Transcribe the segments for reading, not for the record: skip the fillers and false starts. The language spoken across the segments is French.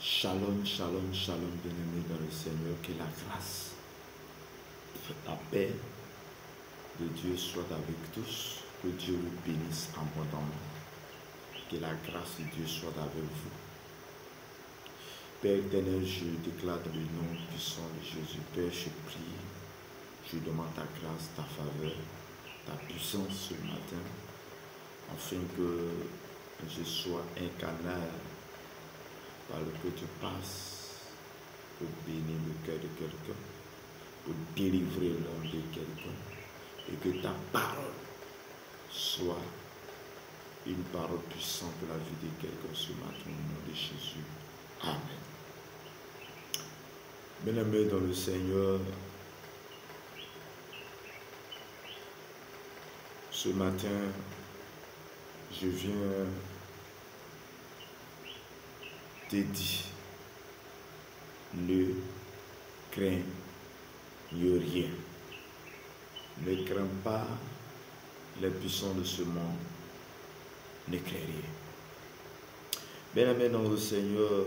Shalom, shalom, shalom, bien-aimés dans le Seigneur, que la grâce, la paix de Dieu soit avec tous, que Dieu vous bénisse abondamment, que la grâce de Dieu soit avec vous. Père éternel, je déclare dans le nom puissant de Jésus, Père, je prie, je demande ta grâce, ta faveur, ta puissance ce matin, afin que je sois un canal par lequel tu passes pour bénir le cœur de quelqu'un, pour délivrer l'âme de quelqu'un, et que ta parole soit une parole puissante pour la vie de quelqu'un ce matin au nom de Jésus. Amen. Bien-aimés dans le Seigneur, ce matin, je viens te dire, ne crains rien. Ne crains pas les puissants de ce monde. Ne crains rien. Bien-aimé dans le Seigneur,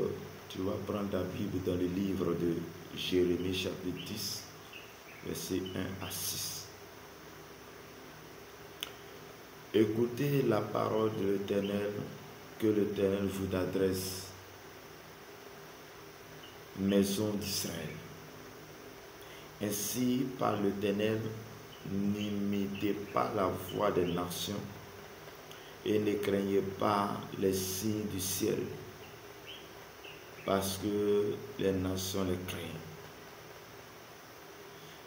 tu vas prendre ta Bible dans le livre de Jérémie chapitre 10, versets 1 à 6. Écoutez la parole de l'Éternel, que l'Éternel vous adresse, maison d'Israël. Ainsi par l'Éternel, n'imitez pas la voix des nations et ne craignez pas les signes du ciel, parce que les nations les craignent.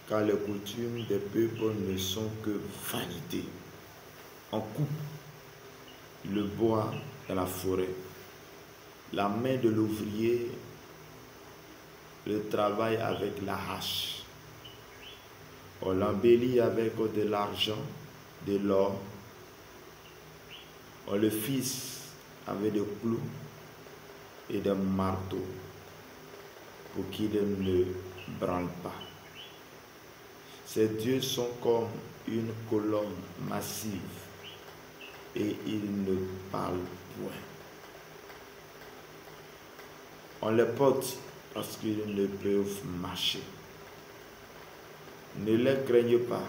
Car les coutumes des peuples ne sont que vanité. On coupe le bois dans la forêt, la main de l'ouvrier le travail avec la hache. On l'embellit avec de l'argent, de l'or. On le fixe avec des clous et des marteaux pour qu'il ne branle pas. Ces dieux sont comme une colonne massive et ils ne parlent point. On les porte parce qu'ils ne peuvent marcher. Ne les craignez pas,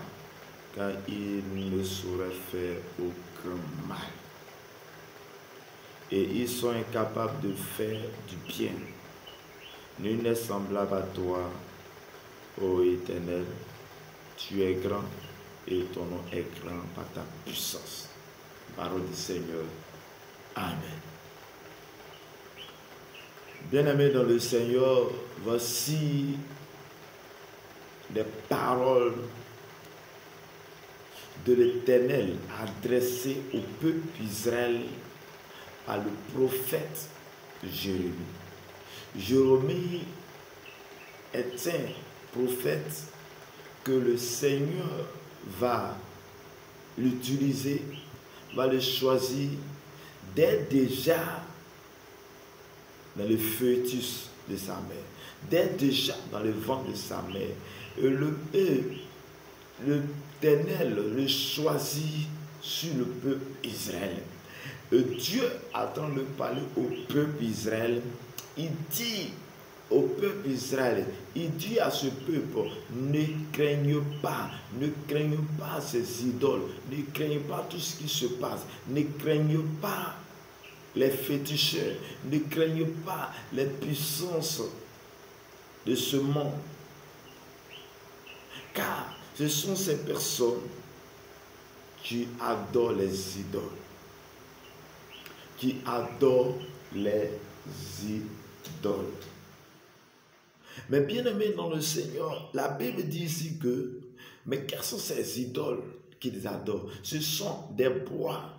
car ils ne sauraient faire aucun mal. Et ils sont incapables de faire du bien. Nul n'est semblable à toi, ô Éternel. Tu es grand et ton nom est grand par ta puissance. Parole du Seigneur. Amen. Bien-aimés dans le Seigneur, voici des paroles de l'Éternel adressées au peuple d'Israël par le prophète Jérémie. Jérémie est un prophète que le Seigneur va l'utiliser, va le choisir dès déjà dans le fœtus de sa mère, dès déjà dans le ventre de sa mère. Et l'Éternel le choisit sur le peuple Israël. Et Dieu attend de parler au peuple Israël. Il dit au peuple Israël, il dit à ce peuple, ne craignez pas ces idoles, ne craignez pas tout ce qui se passe, ne craignez pas les féticheurs, ne craignez pas les puissances de ce monde. Car ce sont ces personnes qui adorent les idoles, qui adorent les idoles. Mais bien aimé dans le Seigneur, la Bible dit ici que, mais quelles sont ces idoles qu'ils adorent? Ce sont des bois.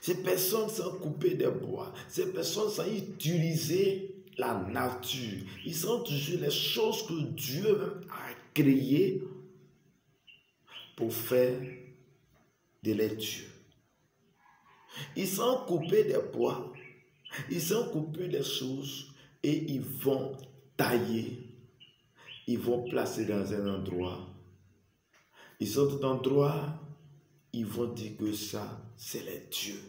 Ces personnes sont coupées des bois. Ces personnes sont utiliser la nature. Ils sont toujours les choses que Dieu même a créées pour faire de les dieux. Ils sont coupés des bois. Ils sont coupés des choses et ils vont tailler. Ils vont placer dans un endroit. Ils sont tout endroit. Ils vont dire que ça, c'est les dieux.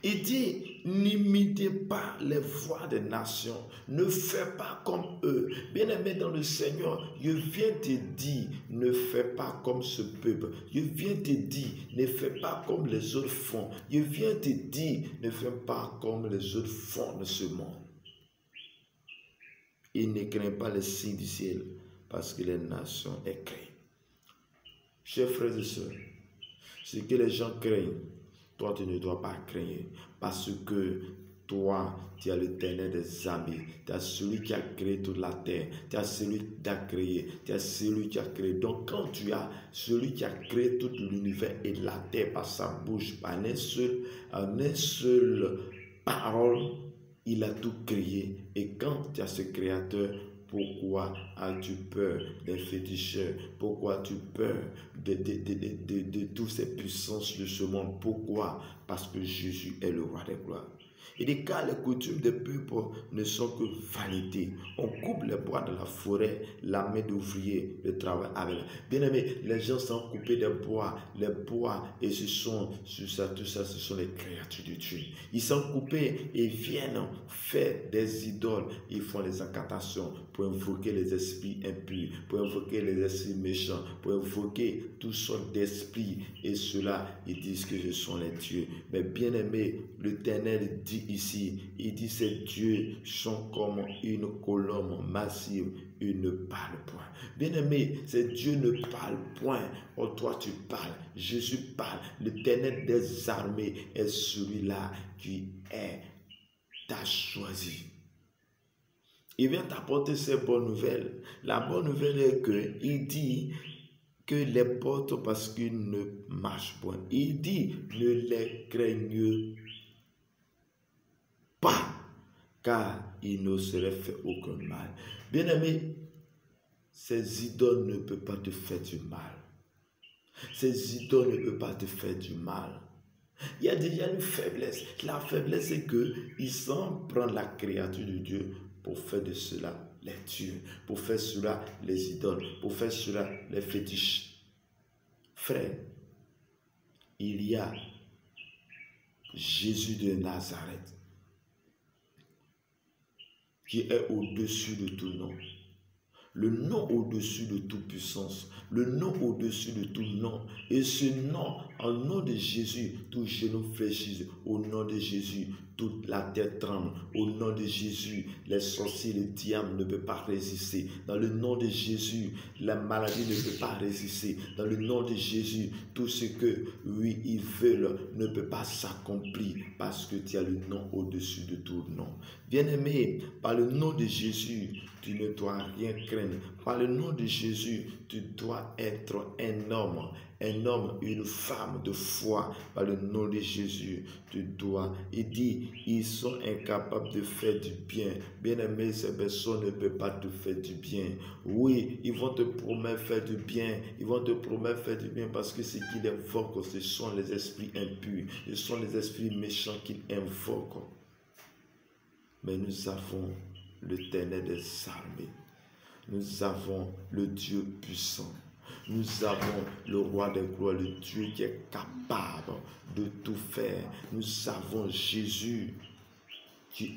Il dit, n'imitez pas les voies des nations. Ne fais pas comme eux. Bien-aimé dans le Seigneur, je viens te dire, ne fais pas comme ce peuple. Je viens te dire, ne fais pas comme les autres font. Je viens te dire, ne fais pas comme les autres font de ce monde. Il ne craint pas les signes du ciel, parce que les nations les craignent. Chers frères et sœurs, ce que les gens craignent, toi tu ne dois pas craindre, parce que toi, tu as l'Éternel des armées, tu as celui qui a créé toute la terre, tu as celui qui a créé, tu as celui qui a créé. Donc quand tu as celui qui a créé tout l'univers et la terre par sa bouche, par un seul parole, il a tout créé. Et quand tu as ce créateur, pourquoi as-tu peur des féticheurs? Pourquoi as-tu peur de toutes ces puissances de ce monde? Pourquoi? Parce que Jésus est le roi des gloires. Il dit, car les coutumes des peuples ne sont que vanité. On coupe les bois de la forêt, la main d'ouvrier, le travail avec. Bien aimé, les gens sont coupés des bois, les bois, et ce sont, tout ça, ce sont les créatures de Dieu. Ils sont coupés et viennent faire des idoles. Ils font les incantations pour invoquer les esprits impurs, pour invoquer les esprits méchants, pour invoquer toutes sortes d'esprits. Et ceux-là, ils disent que ce sont les dieux. Mais bien aimé, l'Éternel dit ici, il dit ces dieux sont comme une colombe massive, ils ne parlent point. Bien-aimé, ces dieux ne parlent point. Oh, toi tu parles, Jésus parle, l'Éternel des armées est celui-là qui t'a choisi. Il vient t'apporter ces bonnes nouvelles. La bonne nouvelle est qu'il dit que les portes, parce qu'ils ne marchent point. Il dit, ne les craignez pas, car il ne serait fait aucun mal. Bien-aimé, ces idoles ne peuvent pas te faire du mal. Ces idoles ne peuvent pas te faire du mal. Il y a déjà une faiblesse. La faiblesse, c'est qu'ils semblent prendre la créature de Dieu pour faire de cela les dieux, pour faire cela les idoles, pour faire cela les fétiches. Frère, il y a Jésus de Nazareth, qui est au-dessus de tout nom. Le nom au-dessus de toute puissance, le nom au-dessus de tout nom. Et ce nom, en nom de Jésus, tout genou fléchisse. Au nom de Jésus, toute la terre tremble. Au nom de Jésus, les sorciers, les diables ne peuvent pas résister. Dans le nom de Jésus, la maladie ne peut pas résister. Dans le nom de Jésus, tout ce que, oui, ils veulent ne peut pas s'accomplir parce que tu as le nom au-dessus de tout nom. Bien-aimé, par le nom de Jésus, tu ne dois rien craindre. Par le nom de Jésus, tu dois être un homme, une femme de foi. Par le nom de Jésus, tu dois. Il dit, ils sont incapables de faire du bien. Bien-aimé, ces personnes ne peuvent pas te faire du bien. Oui, ils vont te promettre faire du bien. Ils vont te promettre faire du bien parce que ce qu'ils invoquent, ce sont les esprits impurs. Ce sont les esprits méchants qu'ils invoquent. Mais nous avons l'Éternel des armées. Nous avons le Dieu puissant. Nous avons le roi des gloires, le Dieu qui est capable de tout faire. Nous avons Jésus qui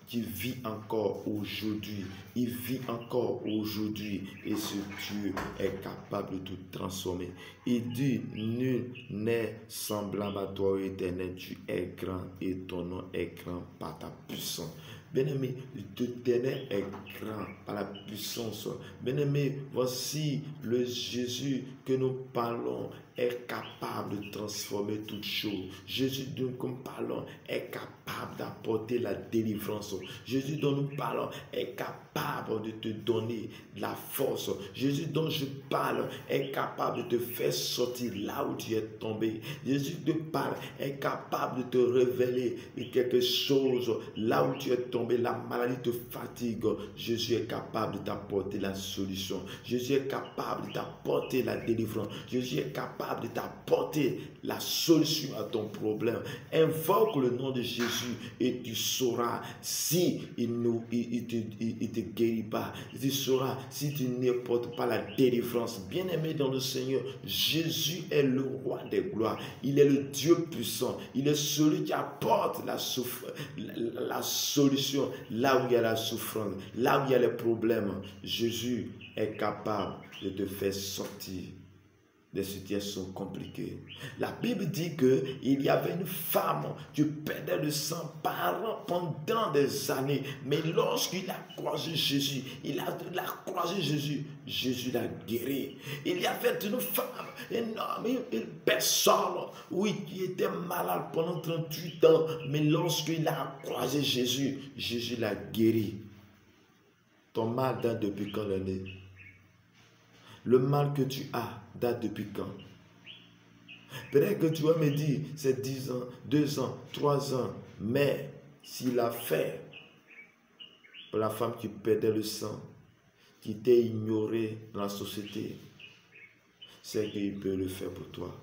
vit encore aujourd'hui. Il vit encore aujourd'hui et ce Dieu est capable de tout transformer. Il dit, nul n'est semblable à toi, Éternel. Tu es grand et ton nom est grand par ta puissance. Bien-aimé, l'Éternel est grand par la puissance. Bien-aimé, voici le Jésus que nous parlons est capable de transformer toutes choses. Jésus dont nous parlons est capable d'apporter la délivrance. Jésus dont nous parlons est capable de te donner la force. Jésus dont je parle est capable de te faire sortir là où tu es tombé. Jésus te parle est capable de te révéler quelque chose là où tu es tombé. tombé, la maladie te fatigue, Jésus est capable de t'apporter la solution. Jésus est capable de t'apporter la délivrance. Jésus est capable de t'apporter la solution à ton problème. Invoque le nom de Jésus et tu sauras si il te guérit pas. Tu sauras si tu n'apportes pas la délivrance. Bien-aimé dans le Seigneur, Jésus est le roi des gloires. Il est le Dieu puissant. Il est celui qui apporte la solution là où il y a la souffrance, là où il y a les problèmes. Jésus est capable de te faire sortir des situations compliquées. La Bible dit qu'il y avait une femme qui perdait le sang pendant des années. Mais lorsqu'il a croisé Jésus, Jésus l'a guéri. Il y avait une femme, une personne, oui, qui était malade pendant 38 ans. Mais lorsqu'il a croisé Jésus, Jésus l'a guéri. Ton mal date depuis quand l'année? Le mal que tu as date depuis quand? Peut-être que tu vas me dire, c'est 10 ans, 2 ans, 3 ans. Mais s'il a fait pour la femme qui perdait le sang, qui t'est ignorée dans la société, c'est qu'il peut le faire pour toi.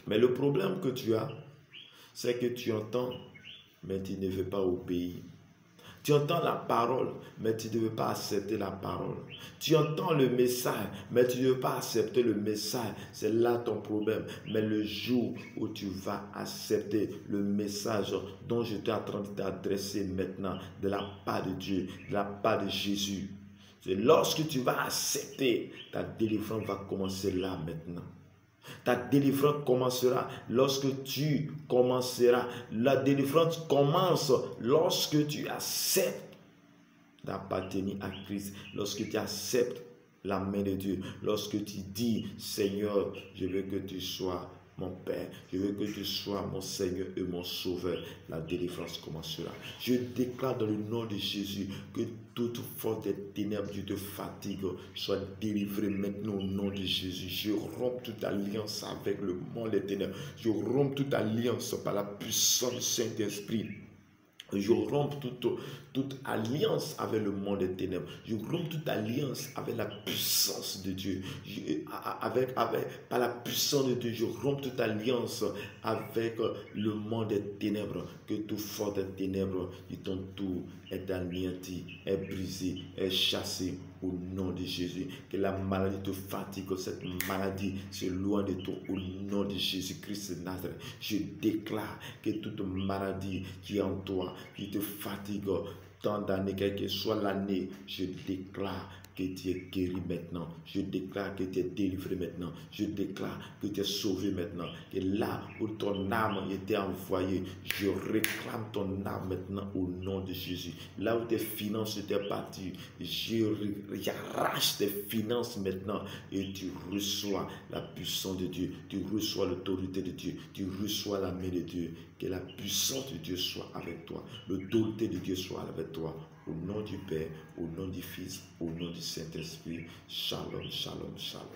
Mais le problème que tu as, c'est que tu entends, mais tu ne veux pas obéir. Tu entends la parole, mais tu ne veux pas accepter la parole. Tu entends le message, mais tu ne veux pas accepter le message. C'est là ton problème. Mais le jour où tu vas accepter le message dont je suis en train de t'adresser maintenant, de la part de Dieu, de la part de Jésus, c'est lorsque tu vas accepter, ta délivrance va commencer là maintenant. Ta délivrance commencera lorsque tu commenceras. La délivrance commence lorsque tu acceptes d'appartenir à Christ. Lorsque tu acceptes la main de Dieu. Lorsque tu dis, Seigneur, je veux que tu sois mon Père, je veux que tu sois mon Seigneur et mon Sauveur. La délivrance commencera. Je déclare dans le nom de Jésus que toute force des ténèbres qui te fatigue soit délivrée maintenant au nom de Jésus. Je romps toute alliance avec le monde des ténèbres. Je romps toute alliance par la puissance du Saint-Esprit. Je romps toute alliance avec le monde des ténèbres. Je romps toute alliance avec la puissance de Dieu. Par la puissance de Dieu, je romps toute alliance avec le monde des ténèbres. Que tout fort des ténèbres qui t'entoure est anéanti, est brisé, est chassé au nom de Jésus. Que la maladie te fatigue, que cette maladie se loin de toi au nom de Jésus-Christ de Nazareth. Je déclare que toute maladie qui est en toi, qui te fatigue tant d'années, quelle que soit l'année, je déclare que tu es guéri maintenant. Je déclare que tu es délivré maintenant. Je déclare que tu es sauvé maintenant. Que là où ton âme était envoyée, je réclame ton âme maintenant au nom de Jésus. Là où tes finances étaient parties, j'arrache tes finances maintenant et tu reçois la puissance de Dieu. Tu reçois l'autorité de Dieu. Tu reçois la main de Dieu. Que la puissance de Dieu soit avec toi. L'autorité de Dieu soit avec toi. Au nom du Père, au nom du Fils, au nom du Saint-Esprit. Shalom, shalom, shalom.